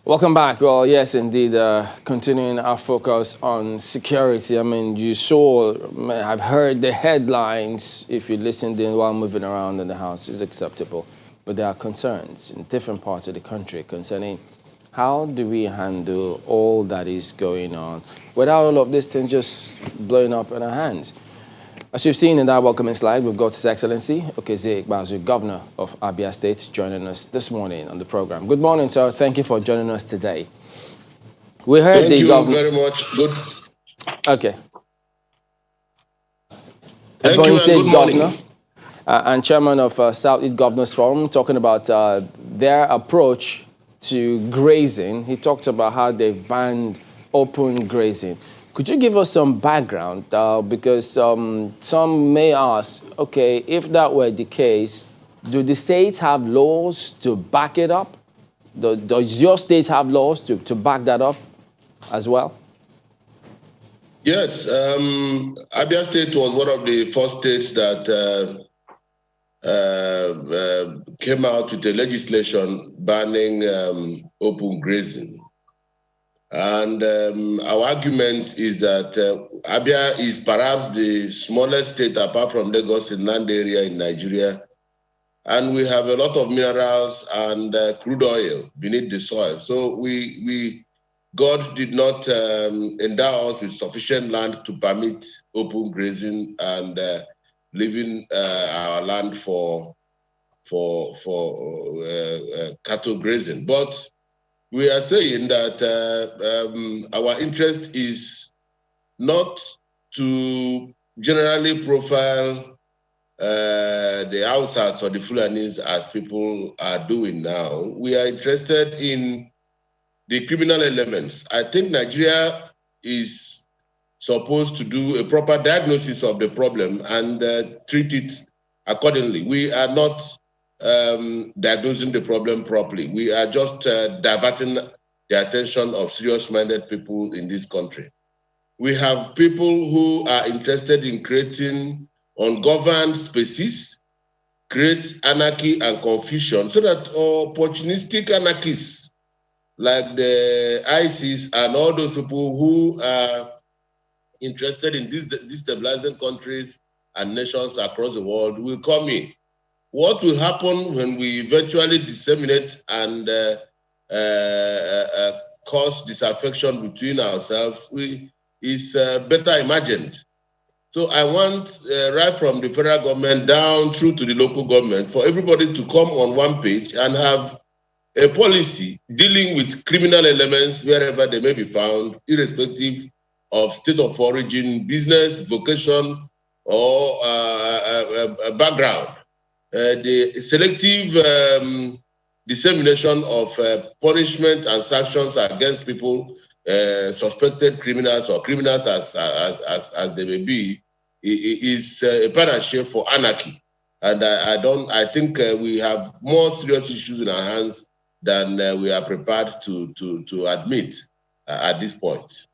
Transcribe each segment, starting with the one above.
Welcome back. Well, yes, indeed. Continuing our focus on security. I mean, you saw, I've heard the headlines. If you listened in while moving around in the house, is acceptable. But there are concerns in different parts of the country concerning how do we handle all that is going on without all of these things just blowing up in our hands. As you've seen in that welcoming slide, we've got His Excellency Ikpeazu, Governor of Abia State, joining us this morning on the program. Good morning, sir. Thank you for joining us today. We heard Thank the governor. Thank you very much. Good. Okay. Thank you and State good morning. Governor and Chairman of Southeast Governors Forum, talking about their approach to grazing. He talked about how they've banned open grazing. Could you give us some background? Because some may ask, okay, if that were the case, do the states have laws to back it up? Does your state have laws to back that up as well? Yes. Abia State was one of the first states that came out with a legislation banning open grazing. And our argument is that Abia is perhaps the smallest state apart from Lagos in land area in Nigeria. And we have a lot of minerals and crude oil beneath the soil. So God did not endow us with sufficient land to permit open grazing and leaving our land for cattle grazing. But we are saying that our interest is not to generally profile the Hausas or the Fulanis as people are doing now. We are interested in the criminal elements. I think Nigeria is supposed to do a proper diagnosis of the problem and treat it accordingly. We are not diagnosing the problem properly. We are just diverting the attention of serious-minded people in this country. We have people who are interested in creating ungoverned spaces, create anarchy and confusion, so that opportunistic anarchists like the ISIS and all those people who are interested in destabilizing countries and nations across the world will come in. What will happen when we eventually disseminate and cause disaffection between ourselves is better imagined. So I want, right from the federal government down through to the local government, for everybody to come on one page and have a policy dealing with criminal elements wherever they may be found, irrespective of state of origin, business, vocation, or background. The selective dissemination of punishment and sanctions against people suspected criminals or criminals as they may be is a panacea for anarchy. And I think we have more serious issues in our hands than we are prepared to admit at this point.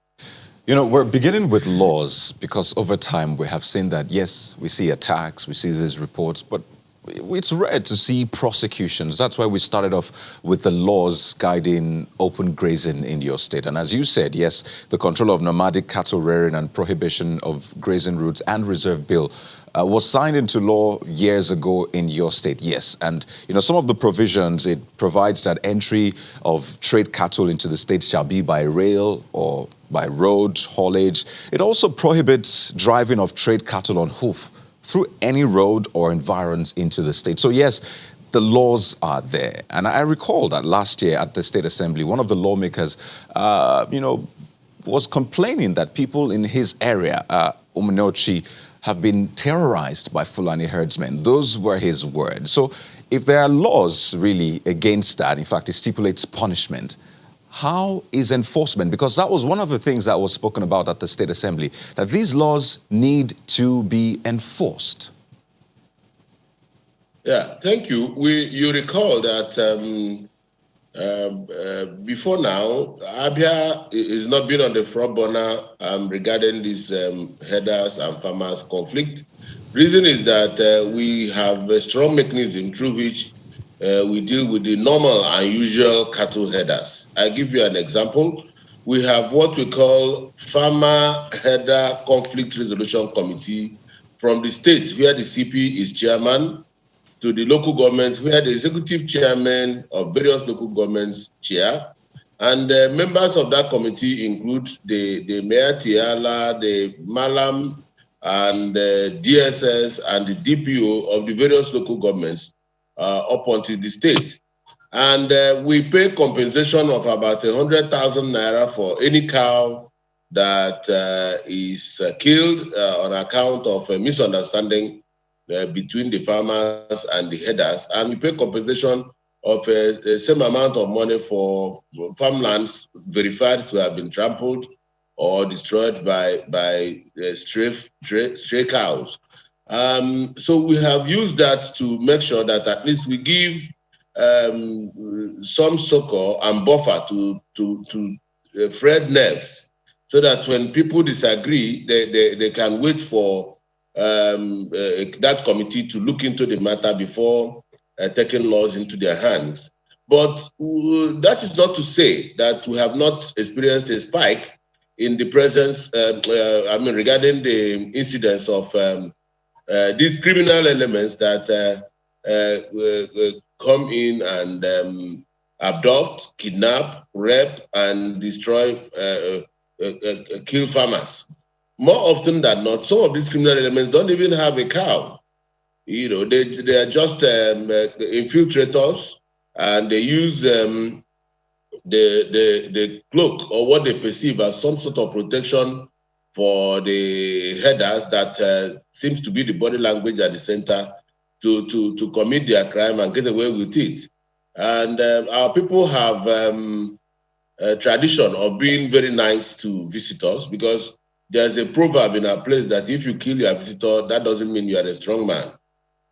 You know, we're beginning with laws because over time we have seen that, yes, we see attacks, we see these reports, but it's rare to see prosecutions. That's why we started off with the laws guiding open grazing in your state. And as you said, yes, the control of nomadic cattle rearing and prohibition of grazing routes and reserve bill was signed into law years ago in your state, yes. And, you know, some of the provisions, it provides that entry of trade cattle into the state shall be by rail or by road haulage. It also prohibits driving of trade cattle on hoof through any road or environs into the state. So yes, the laws are there. And I recall that last year at the State Assembly, one of the lawmakers, was complaining that people in his area, Umenochi, have been terrorized by Fulani herdsmen. Those were his words. So if there are laws really against that, in fact, it stipulates punishment, how is enforcement? Because that was one of the things that was spoken about at the State Assembly, that these laws need to be enforced. Yeah, thank you. You recall that before now, Abia is not been on the front burner regarding these herders and farmers conflict. Reason is that we have a strong mechanism through which we deal with the normal and usual cattle headers. I give you an example. We have what we call Farmer Header Conflict Resolution Committee from the state, where the CP is chairman, to the local government, where the executive chairman of various local governments chair. And members of that committee include the Mayor Tiala, the Malam, and the DSS, and the DPO of the various local governments up until the state. And we pay compensation of about 100,000 naira for any cow that is killed on account of a misunderstanding between the farmers and the headers. And we pay compensation of the same amount of money for farmlands verified to have been trampled or destroyed by stray cows. So we have used that to make sure that at least we give some succor and buffer to frayed nerves, so that when people disagree, they can wait for that committee to look into the matter before taking laws into their hands. But that is not to say that we have not experienced a spike in the presence, regarding the incidence of these criminal elements that come in and abduct, kidnap, rape, and destroy, kill farmers. More often than not, some of these criminal elements don't even have a cow. You know, they are just infiltrators, and they use the cloak, or what they perceive as some sort of protection for the headers that seems to be the body language at the center, to commit their crime and get away with it. And our people have a tradition of being very nice to visitors, because there's a proverb in our place that if you kill your visitor, that doesn't mean you are a strong man.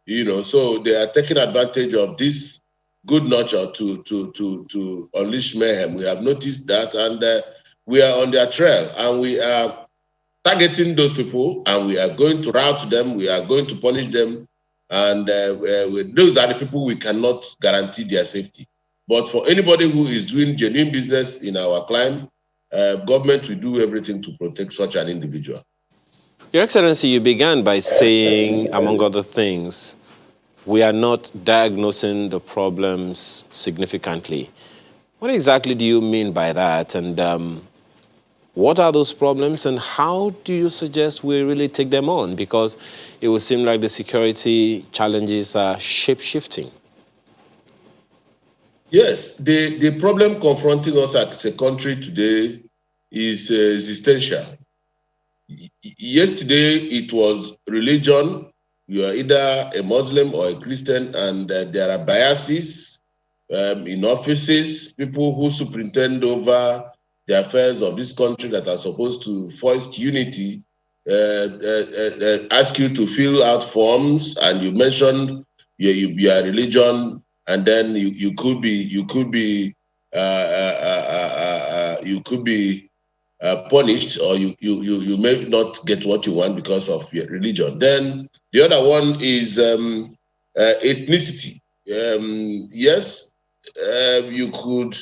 You know, so they are taking advantage of this good nurture to unleash mayhem. We have noticed that, and we are on their trail, and we are targeting those people, and we are going to rout them. We are going to punish them, and those are the people we cannot guarantee their safety. But for anybody who is doing genuine business in our climb, government will do everything to protect such an individual. Your Excellency, you began by saying, among other things, we are not diagnosing the problems significantly. What exactly do you mean by that? And what are those problems, and how do you suggest we really take them on? Because it would seem like the security challenges are shape-shifting. Yes, the problem confronting us as a country today is existential. Yesterday, it was religion. You are either a Muslim or a Christian, and there are biases in offices, people who superintend over the affairs of this country that are supposed to foist unity, ask you to fill out forms, and you mentioned your religion, and then you could be punished, or you may not get what you want because of your religion. Then the other one is ethnicity. Yes, you could.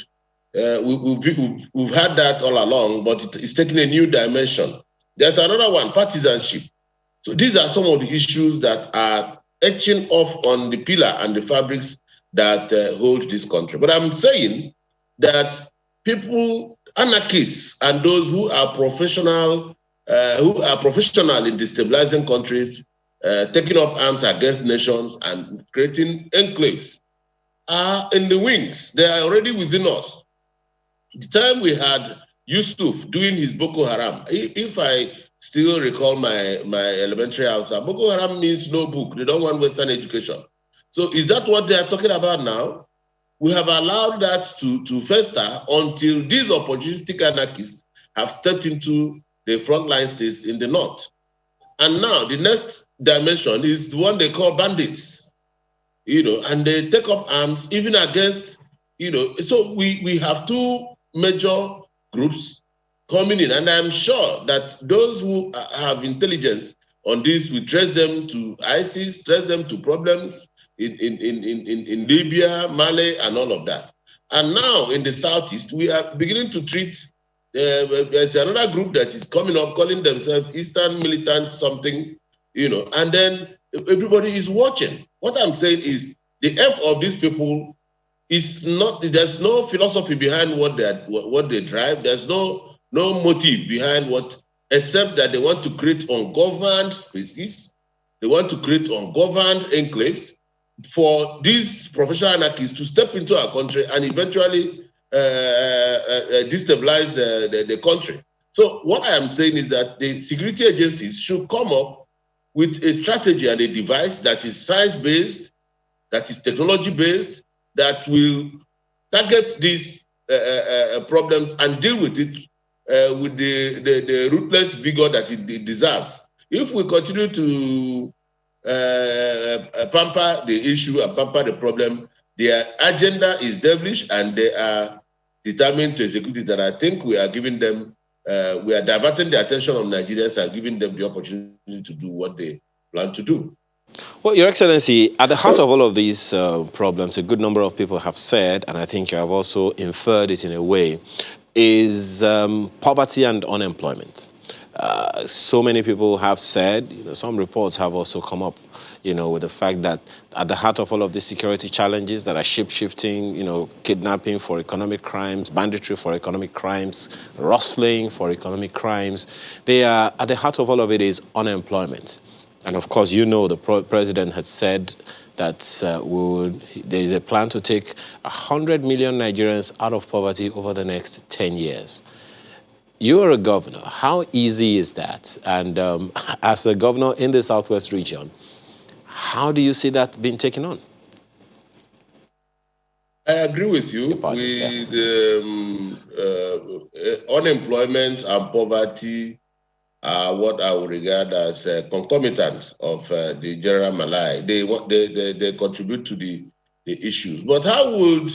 We've had that all along, but it's taking a new dimension. There's another one, partisanship. So these are some of the issues that are etching off on the pillar and the fabrics that hold this country. But I'm saying that people, anarchists, and those who are professional in destabilizing countries, taking up arms against nations and creating enclaves, are in the wings. They are already within us. The time we had Yusuf doing his Boko Haram, if I still recall my elementary house, Boko Haram means no book. They don't want Western education. So is that what they are talking about now? We have allowed that to fester until these opportunistic anarchists have stepped into the frontline states in the north. And now the next dimension is the one they call bandits, and they take up arms even against, so we have two major groups coming in. And I'm sure that those who have intelligence on this will trace them to ISIS, trace them to problems in Libya, Mali, and all of that. And now in the Southeast, we are beginning to treat, there's another group that is coming up calling themselves Eastern Militant something, and then everybody is watching. What I'm saying is the aim of these people is not, there's no philosophy behind what they drive. There's no motive behind except that they want to create ungoverned spaces. They want to create ungoverned enclaves for these professional anarchists to step into our country and eventually destabilize the country. So what I am saying is that the security agencies should come up with a strategy and a device that is science-based, that is technology-based, that will target these problems and deal with it with the ruthless vigor that it deserves. If we continue to pamper the issue and pamper the problem, their agenda is devilish and they are determined to execute it. And I think we are giving them, we are diverting the attention of Nigerians and giving them the opportunity to do what they plan to do. Well, Your Excellency, at the heart of all of these problems, a good number of people have said, and I think you have also inferred it in a way, is poverty and unemployment. So many people have said, some reports have also come up, with the fact that at the heart of all of these security challenges that are shape-shifting, kidnapping for economic crimes, banditry for economic crimes, rustling for economic crimes, they are, at the heart of all of it is unemployment. And of course, the president had said that there is a plan to take 100 million Nigerians out of poverty over the next 10 years. You are a governor. How easy is that? And as a governor in the Southwest region, how do you see that being taken on? I agree with you. Unemployment and poverty are what I would regard as concomitants of the general malai. They contribute to the issues. But how would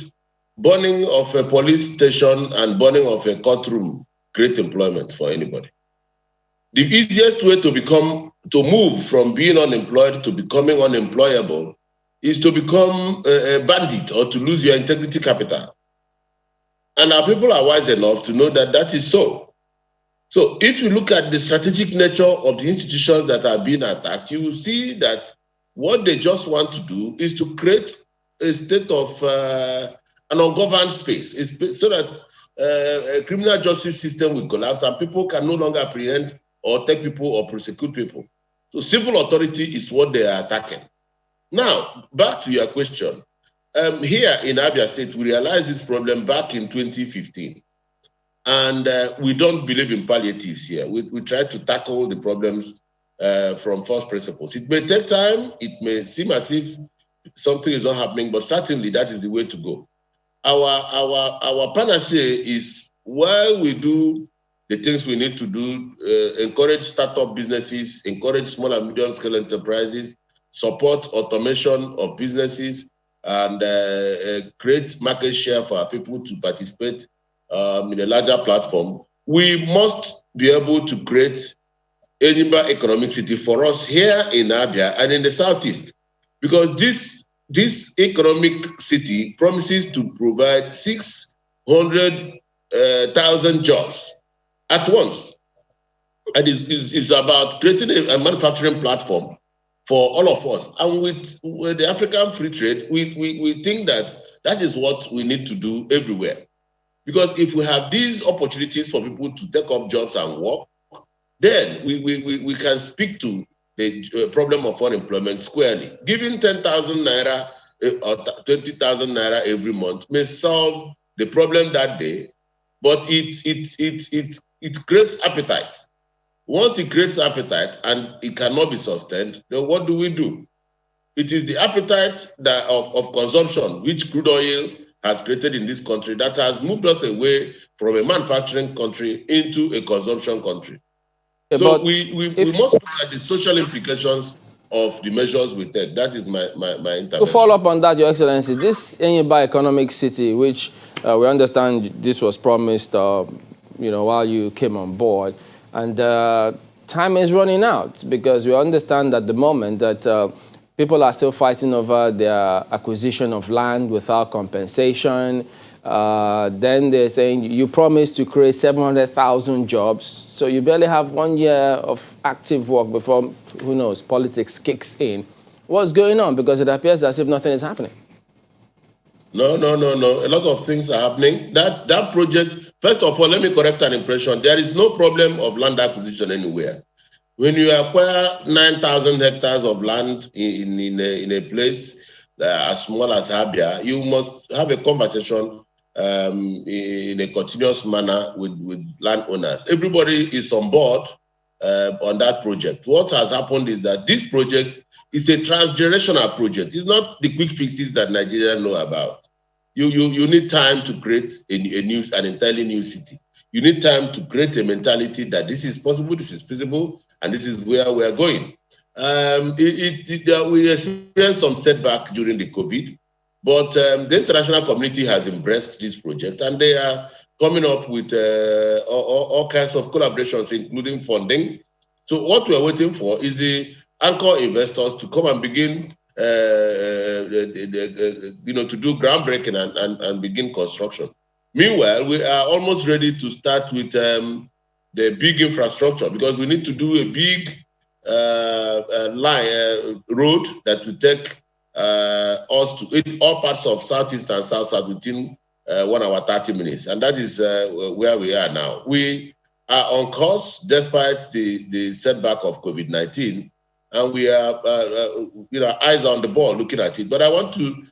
burning of a police station and burning of a courtroom create employment for anybody? The easiest way to move from being unemployed to becoming unemployable is to become a bandit or to lose your integrity capital. And our people are wise enough to know that that is so. So if you look at the strategic nature of the institutions that are being attacked, you will see that what they just want to do is to create a state of an ungoverned space, so that a criminal justice system will collapse and people can no longer apprehend or take people or prosecute people. So civil authority is what they are attacking. Now, back to your question. Here in Abia State, we realized this problem back in 2015. And we don't believe in palliatives here. We try to tackle the problems from first principles. It may take time. It may seem as if something is not happening, but certainly that is the way to go. Our panacea is, while we do the things we need to do, encourage startup businesses, encourage small and medium scale enterprises, support automation of businesses, and create market share for our people to participate in a larger platform, we must be able to create a Nimba economic city for us here in Abia and in the Southeast. Because this economic city promises to provide 600,000 jobs at once. And it's about creating a manufacturing platform for all of us. And with the African free trade, we think that is what we need to do everywhere. Because if we have these opportunities for people to take up jobs and work, then we can speak to the problem of unemployment squarely. Giving 10,000 naira or 20,000 naira every month may solve the problem that day, but it creates appetite. Once it creates appetite and it cannot be sustained, then what do? It is the appetite of consumption, which crude oil has created in this country, that has moved us away from a manufacturing country into a consumption country. Yeah, so we must look at the social implications of the measures we take. That is my intervention. To follow up on that, Your Excellency, this Enyimba economic city, which we understand this was promised, while you came on board, and time is running out because we understand at the moment that People are still fighting over their acquisition of land without compensation. Then they're saying you promised to create 700,000 jobs, so you barely have 1 year of active work before, who knows, politics kicks in. What's going on? Because it appears as if nothing is happening. No. A lot of things are happening. That project, first of all, let me correct an impression. There is no problem of land acquisition anywhere. When you acquire 9,000 hectares of land in a place as small as Abia, you must have a conversation in a continuous manner with landowners. Everybody is on board on that project. What has happened is that this project is a transgenerational project. It's not the quick fixes that Nigerians know about. You need time to create an entirely new city. You need time to create a mentality that this is possible, this is feasible, and this is where we are going. We experienced some setback during the COVID, but the international community has embraced this project, and they are coming up with all kinds of collaborations, including funding. So what we are waiting for is the anchor investors to come and begin to do groundbreaking and begin construction. Meanwhile, we are almost ready to start with the big infrastructure, because we need to do a big road that will take us to all parts of Southeast and South within 1 hour, 30 minutes. And that is where we are now. We are on course despite the setback of COVID-19. And we are, eyes on the ball looking at it. But I want to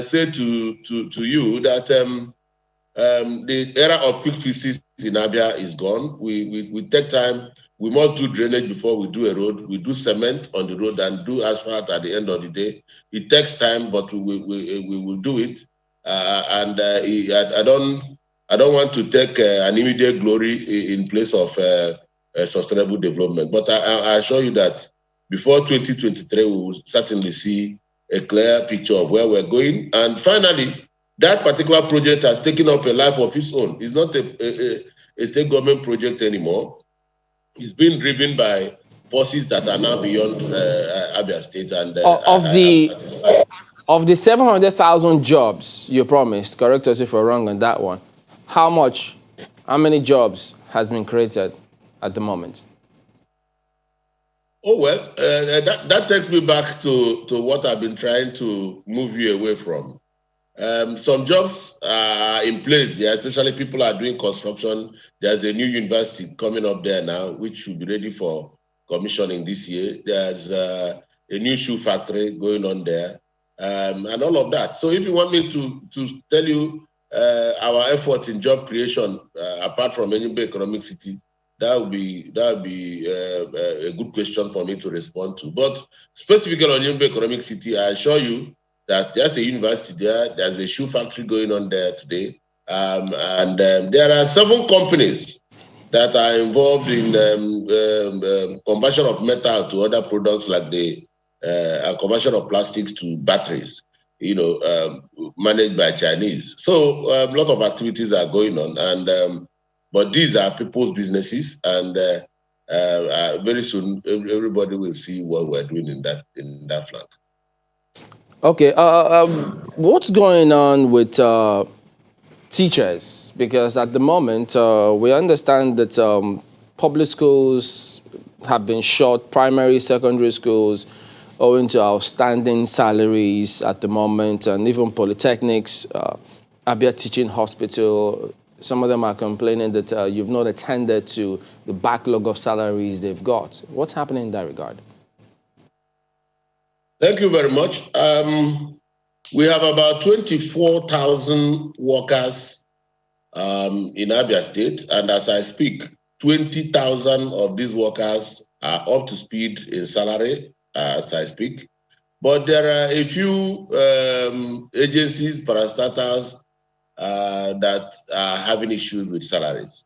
say to you that the era of quick fixes in Abia is gone. We take time. We must do drainage before we do a road. We do cement on the road and do asphalt at the end of the day. It takes time, but we will do it. I don't want to take an immediate glory in place of sustainable development. But I assure you that before 2023, we will certainly see a clear picture of where we're going. And finally, that particular project has taken up a life of its own. It's not a state government project anymore. It's being driven by forces that are now beyond Abia State. And of the 700,000 jobs you promised, correct us if we're wrong on that one, how many jobs has been created at the moment? Oh, well, that takes me back to what I've been trying to move you away from. Some jobs are in place there, especially people are doing construction. There's a new university coming up there now, which will be ready for commissioning this year. There's a new shoe factory going on there, and all of that. So if you want me to tell you our effort in job creation, apart from Enyimba Economic City, that would be a good question for me to respond to. But specifically on Enyimba Economic City, I assure you that there's a university there, there's a shoe factory going on there today, and there are 7 companies that are involved in conversion of metal to other products, like the conversion of plastics to batteries, managed by Chinese. So a lot of activities are going on, and but these are people's businesses, and very soon everybody will see what we're doing in that flank. Okay, what's going on with teachers? Because at the moment, we understand that public schools have been shut, primary, secondary schools, owing to outstanding salaries at the moment, and even polytechnics, Abia Teaching Hospital, some of them are complaining that you've not attended to the backlog of salaries they've got. What's happening in that regard? Thank you very much. We have about 24,000 workers in Abia State, and as I speak, 20,000 of these workers are up to speed in salary as I speak. But there are a few agencies, parastatals, that are having issues with salaries.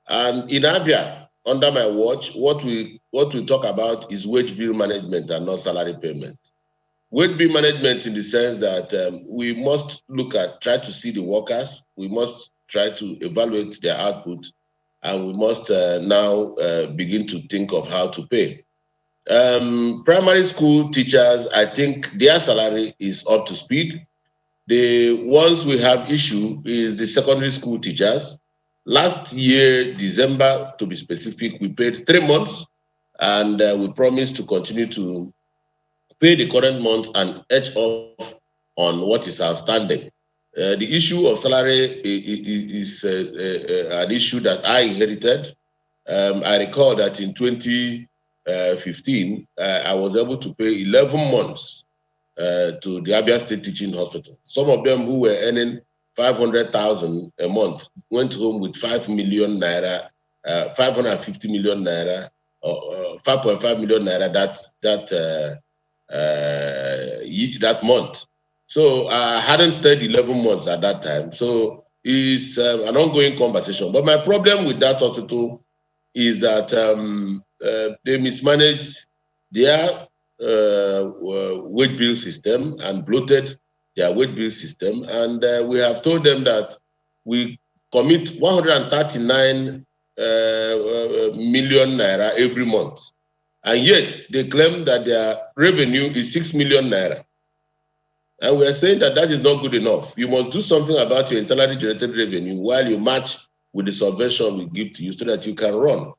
And in Abia, under my watch, what we talk about is wage bill management and not salary payment. Wage bill management in the sense that we must try to see the workers, we must try to evaluate their output, and we must now begin to think of how to pay. Primary school teachers, I think their salary is up to speed. The ones we have issue is the secondary school teachers. Last year, December, to be specific, we paid 3 months, and we promised to continue to pay the current month and edge off on what is outstanding. The issue of salary is an issue that I inherited. I recall that in 2015, I was able to pay 11 months to the Abia State Teaching Hospital. Some of them who were earning 500,000 a month went home with 5 million naira, 550 million naira, or 5.5 million naira that month. So I hadn't stayed 11 months at that time. So it's an ongoing conversation. But my problem with that hospital is that they mismanaged their wage bill system and bloated their wage bill system. And we have told them that we commit 139 million naira every month. And yet they claim that their revenue is 6 million naira. And we are saying that that is not good enough. You must do something about your internally generated revenue while you match with the subvention we give to you so that you can run.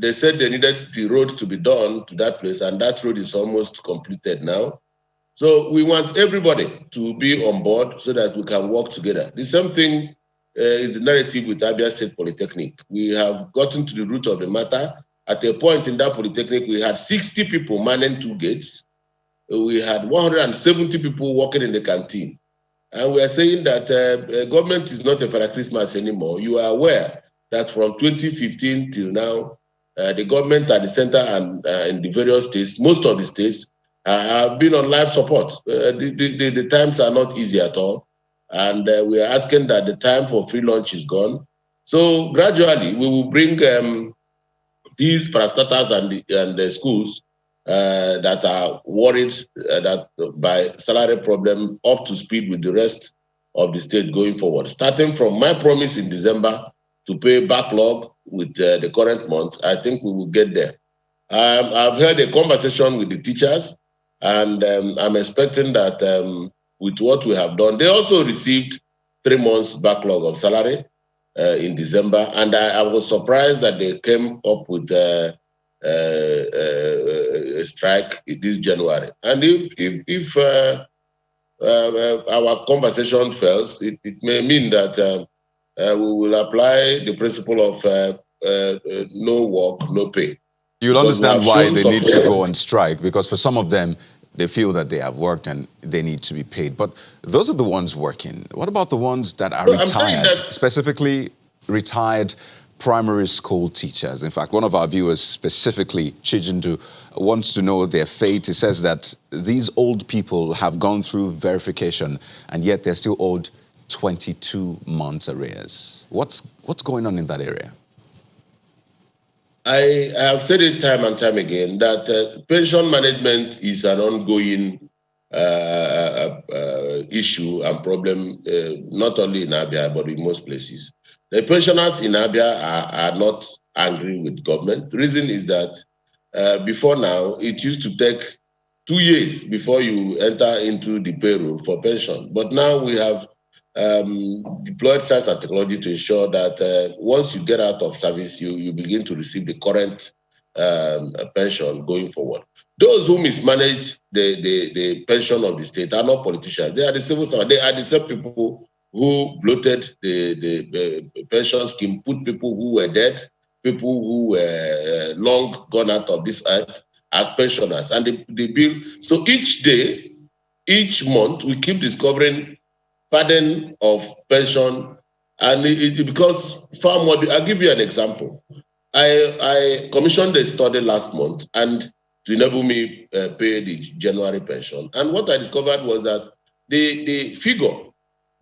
They said they needed the road to be done to that place, and that road is almost completed now. So we want everybody to be on board so that we can work together. The same thing is the narrative with Abia State Polytechnic. We have gotten to the root of the matter. At a point in that polytechnic, we had 60 people manning 2 gates. We had 170 people working in the canteen. And we are saying that government is not a Father Christmas anymore. You are aware that from 2015 till now, the government at the center and in the various states, most of the states, have been on life support. The times are not easy at all. And we are asking that the time for free lunch is gone. So gradually, we will bring these parastatals and the schools that are worried that by salary problem up to speed with the rest of the state going forward. Starting from my promise in December to pay backlog with the current month, I think we will get there. I've had a conversation with the teachers, and I'm expecting that with what we have done, they also received 3 months backlog of salary in December, and I was surprised that they came up with a strike this January. And if our conversation fails, it may mean that we will apply the principle of no work, no pay. You'll Because we understand have why shown they need to support. go on strike, because for some of them, they feel that they have worked and they need to be paid. But those are the ones working. What about the ones that are No, I'm saying retired, that- specifically retired primary school teachers? In fact, one of our viewers specifically, Chijindu, wants to know their fate. He says that these old people have gone through verification and yet they're still owed 22 months arrears. What's going on in that area? I have said it time and time again that pension management is an ongoing issue and problem, not only in Abia, but in most places. The pensioners in Abia are not angry with government. The reason is that before now, it used to take 2 years before you enter into the payroll for pension. But now we have deployed science and technology to ensure that once you get out of service, you begin to receive the current pension going forward. Those who mismanage the pension of the state are not politicians. They are the civil servants. They are the same people who bloated the pension scheme, put people who were dead, people who were long gone out of this earth as pensioners. And the bill, so each day, each month, we keep discovering pattern of pension, and it becomes far more. I'll give you an example. I commissioned a study last month and to enable me pay the January pension. And what I discovered was that the figure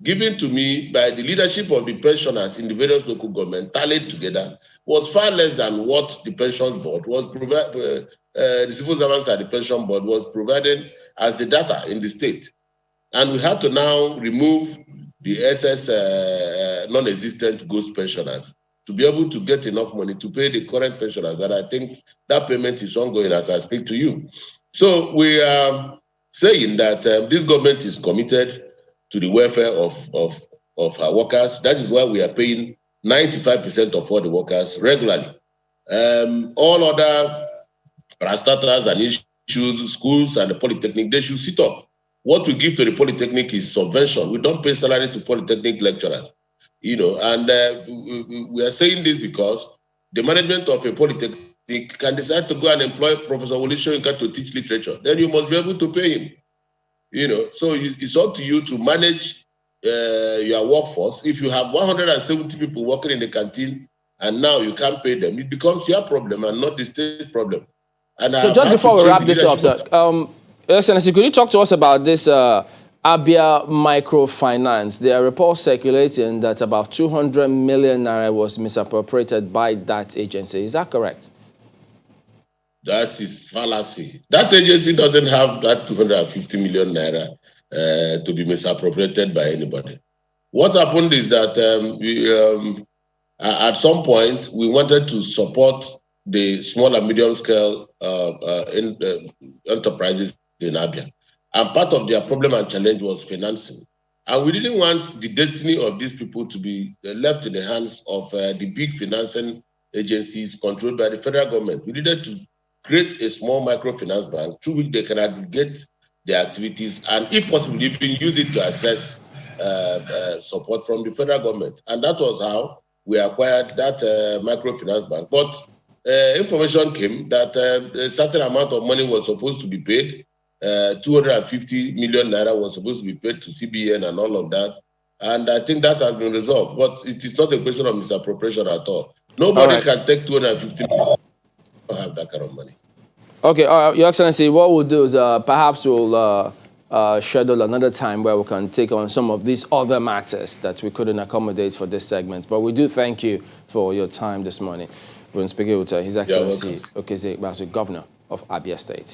given to me by the leadership of the pensioners in the various local government tallied together was far less than what the pensions board was providing. The civil servants at the pension board was provided as the data in the state. And we had to now remove the SS non-existent ghost pensioners to be able to get enough money to pay the current pensioners. And I think that payment is ongoing as I speak to you. So we are saying that this government is committed to the welfare of our workers. That is why we are paying 95% of all the workers regularly. All other parastatals and issues, schools and the polytechnic, they should sit up. What we give to the polytechnic is subvention. We don't pay salary to polytechnic lecturers, and we are saying this because the management of a polytechnic can decide to go and employ Professor Wole Soyinka to teach literature. Then you must be able to pay him, So it's up to you to manage your workforce. If you have 170 people working in the canteen and now you can't pay them, it becomes your problem and not the state's problem. And so just before we wrap this up, sir, Excellency, could you talk to us about this Abia microfinance? There are reports circulating that about 200 million naira was misappropriated by that agency. Is that correct? That is fallacy. That agency doesn't have that 250 million naira to be misappropriated by anybody. What happened is that at some point we wanted to support the small and medium scale enterprises in Abia. And part of their problem and challenge was financing. And we didn't want the destiny of these people to be left in the hands of the big financing agencies controlled by the federal government. We needed to create a small microfinance bank through which they can aggregate their activities and, if possible, even use it to access support from the federal government. And that was how we acquired that microfinance bank. But information came that a certain amount of money was supposed to be paid. 250 million naira was supposed to be paid to CBN and all of that. And I think that has been resolved. But it is not a question of misappropriation at all. Nobody can take 250 million and have that kind of money. Okay, Your Excellency, what we'll do is perhaps we'll schedule another time where we can take on some of these other matters that we couldn't accommodate for this segment. But we do thank you for your time this morning. We're speaking with His Excellency Ikpeazu, Governor of Abia State.